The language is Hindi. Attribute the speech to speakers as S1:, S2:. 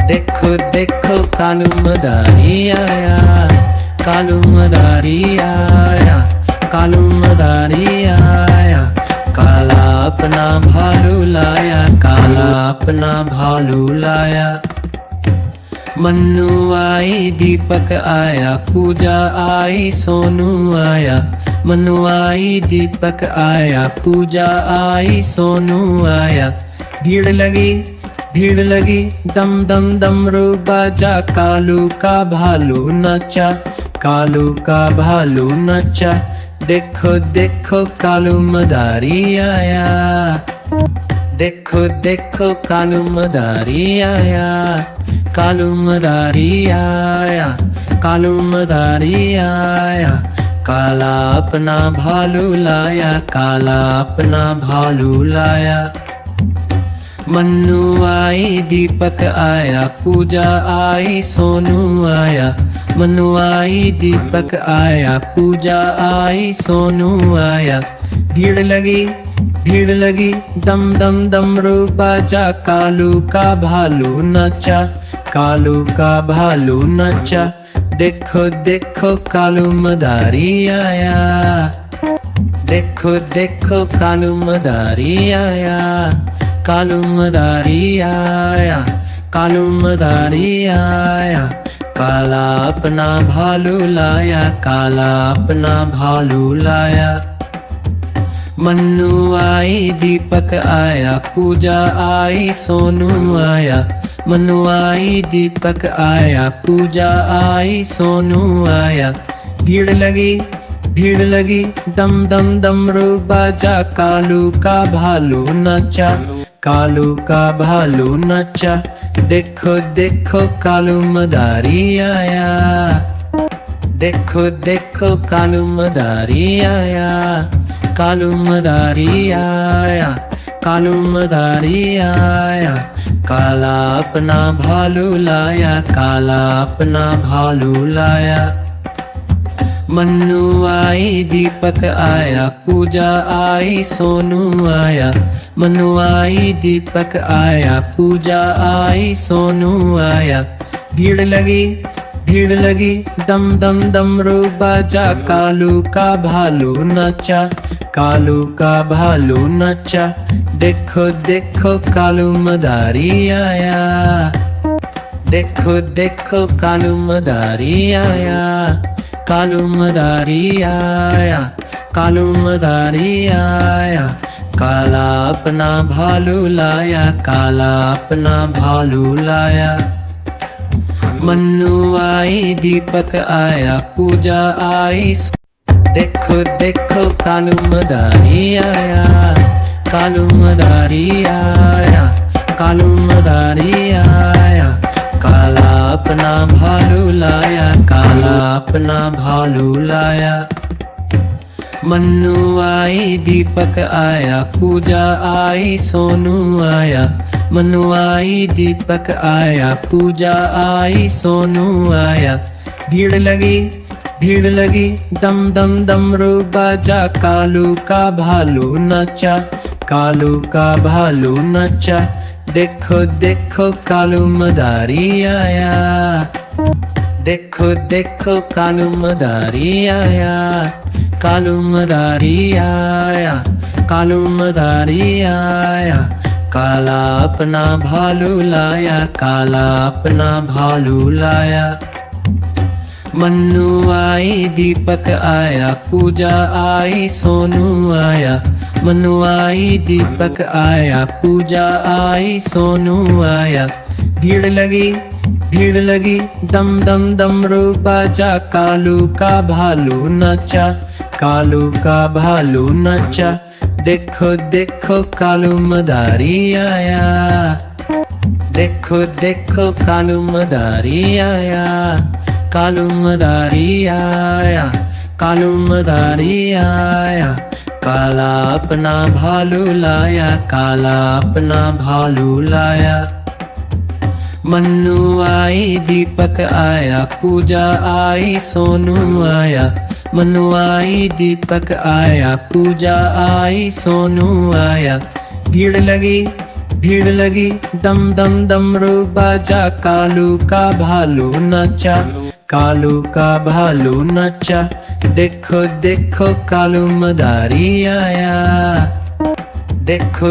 S1: देखो देखो कालू मदारी आया, कालू मदारी आया, कालू मदारी आया। काला अपना भालू लाया, काला अपना भालू लाया। मन्नू आई दीपक आया, पूजा आई सोनू आया। मन्नू आई दीपक आया, पूजा आई सोनू आया। भीड़ लगी दम दम डमरू बाजा। कालू का भालू नचा, कालू का भालू नचा। देखो देखो कालू मदारी आया, देखो देखो कालू मदारी आया, कालू मदारी आया, कालू मदारी आया। काला अपना भालू लाया, काला अपना भालू लाया। मन्नू आई दीपक आया, पूजा आई सोनू आया। मन्नू आई दीपक आया, पूजा आई सोनू आया। भीड़ लगी दम दम डमरू बाजा। कालू का भालू नचा, कालू का भालू नचा। देखो देखो कालू मदारी आया, देखो देखो कालू मदारी आया, कालू मदारी आया, कालू मदारी आया। काला अपना भालू लाया, काला अपना भालू लाया। मन्नू आई दीपक आया, पूजा आई सोनू आया। मन्नू आई दीपक आया, पूजा आई सोनू आया। भीड़ लगी दम दम डमरू बाजा। कालू का भालू नचा, कालू का भालू नचा। देखो देखो कालू मदारी आया, देखो देखो कालू मदारी आया, कालू मदारी आया, कालू मदारी आया। काला अपना भालू लाया, काला अपना भालू लाया। मन्नू आई दीपक आया, पूजा आई सोनू आया। मन्नू आई दीपक आया, पूजा आई सोनू आया। भीड़ लगी दम दम डमरू बाजा। कालू का भालू नचा, कालू का भालू नचा। देखो देखो कालू मदारी आया, देखो देखो कालू मदारी आया, कालू मदारी आया, कालू मदारी आया। काला अपना भालू लाया, काला अपना भालू लाया। मन्नू आई दीपक आया, पूजा आई। देखो देखो कालू मदारी आया, कालू मदारी आया, कालू मदारी आया। काला अपना भालू लाया, काला अपना भालू लाया। मन्नू आई दीपक आया, पूजा आई सोनू आया। मन्नू आई दीपक आया, पूजा आई सोनू आया। भीड़ लगी दम दम डमरू बाजा। कालू का भालू नचा, कालू का भालू नचा। देखो देखो कालू मदारी आया, देखो देखो कालू मदारी आया, कालू मदारी आया, कालू मदारी आया। काला अपना भालू लाया, काला अपना भालू लाया। मन्नू आई दीपक आया, पूजा आई सोनू आया। मन्नू आई दीपक आया, पूजा आई सोनू आया। भीड़ लगी दम दम डमरू बाजा। कालू का भालू नचा, कालू का भालू नचा। देखो देखो कालू मदारी आया, देखो देखो कालू मदारी आया, कालू मदारी आया, कालू मदारी आया। काला अपना भालू लाया, काला अपना भालू लाया। मन्नू आई दीपक आया, पूजा आई सोनू आया। मन्नू आई दीपक आया, पूजा आई सोनू आया। भीड़ भीड़ लगी दम दम डमरू बाजा, कालू का भालू नचा, कालू का भालू नचा। देखो देखो कालू मदारी आया, देखो